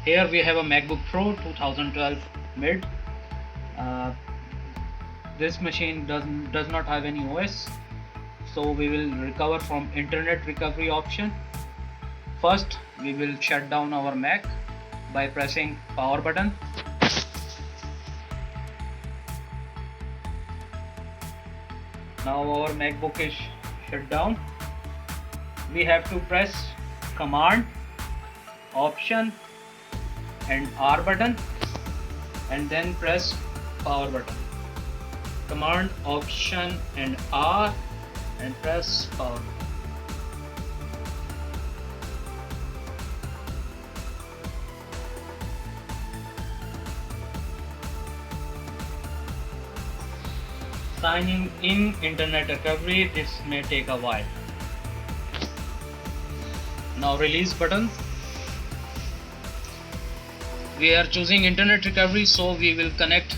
Here we have a MacBook Pro 2012 mid. Uh, this machine does not have any OS, so we will recover from internet recovery option. First, we will shut down our Mac by pressing power button. Now our MacBook is shut down. We have to press Command, Option and R button and then press power button. Command, Option and R and press power. Signing in internet recovery, this may take a while. Now release button. We are choosing internet recovery, so we will connect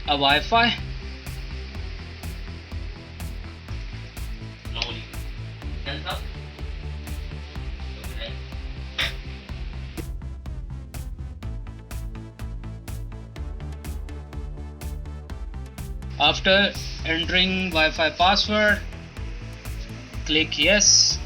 a Wi-Fi. After entering Wi-Fi password, click yes.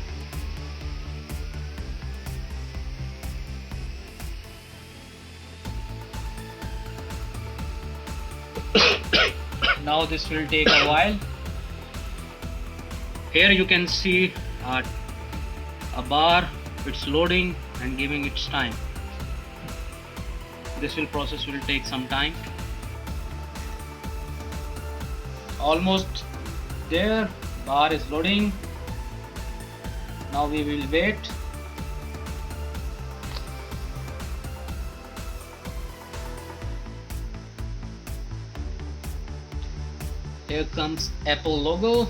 Now this will take a while. Here you can see a bar, it's loading and giving its time. This process will take some time. Almost there, bar is loading. Now we will wait. Here comes Apple logo.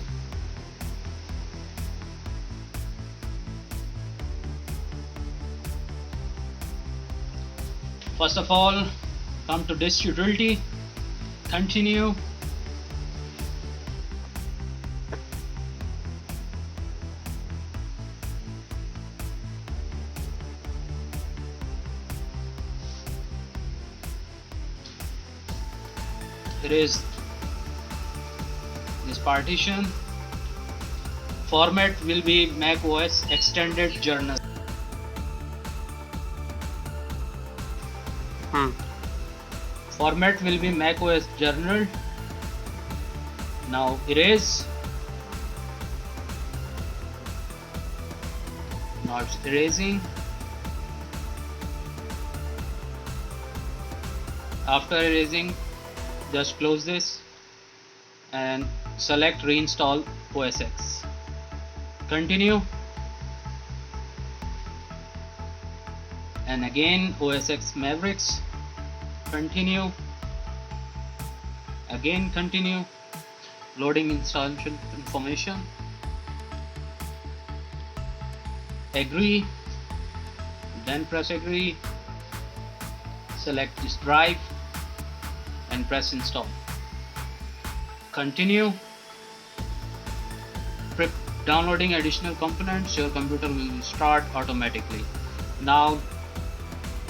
First of all, come to disk utility, continue. It is this partition. Format will be macOS extended journal. Format will be macOS journal. Now erase. Now it's erasing. After erasing, just close this and select reinstall OS X. Continue. And again OS X Mavericks. Continue. Again continue. Loading installation information. Agree. Then press agree. Select this drive and press install. Continue. Downloading additional components, your computer will start automatically. Now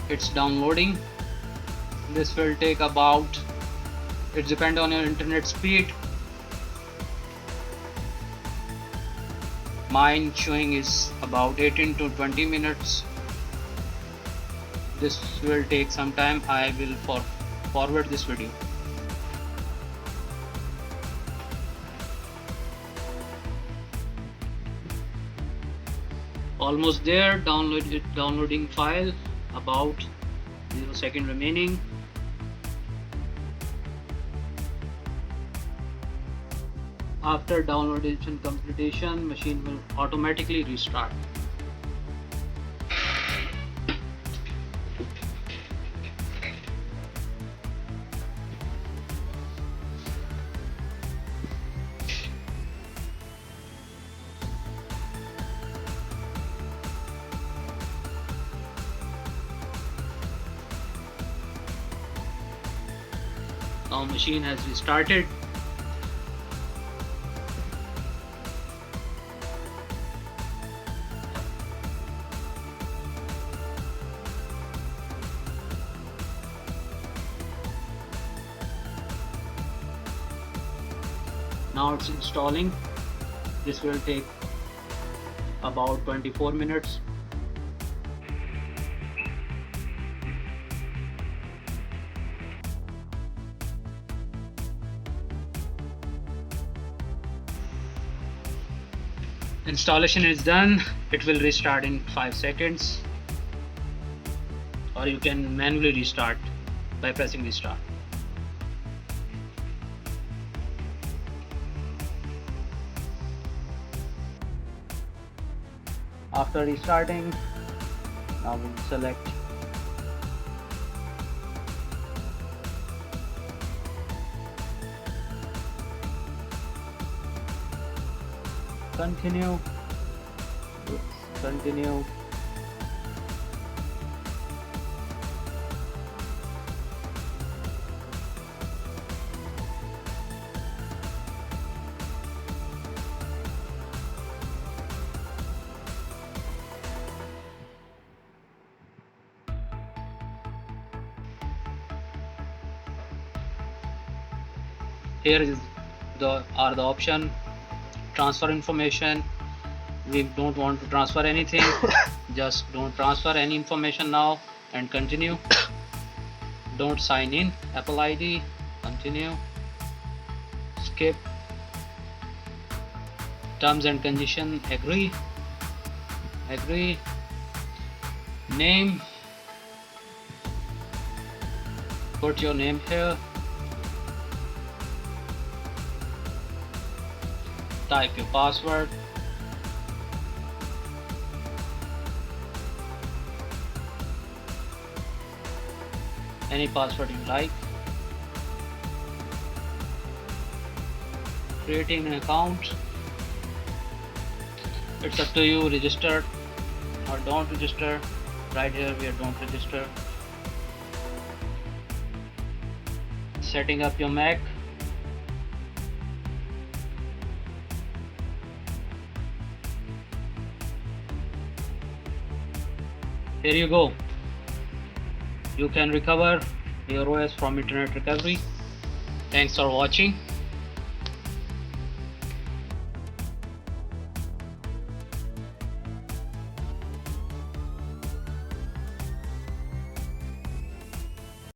it's downloading. This will take about, it depends on your internet speed. Mine showing is about 18 to 20 minutes. This will take some time. I will forward this video. Almost there. Downloading file, about 0 second remaining. After downloadation completion, machine will automatically restart. Now machine has restarted. Now it's installing. This will take about 24 minutes. Installation is done. It will restart in 5 seconds, or you can manually restart by pressing restart. After restarting, now we'll select continue. Continue. Here is the option: transfer information. We don't want to transfer anything. Just don't transfer any information now, and continue. Don't sign in, Apple ID, continue. Skip. Terms and condition, agree. Name, put your name here. Type your password. Any password you like. Creating an account. It's up to you, register or don't register. Right here we are don't register. Setting up your Mac. Here you go. You can recover your OS from internet recovery. Thanks for watching.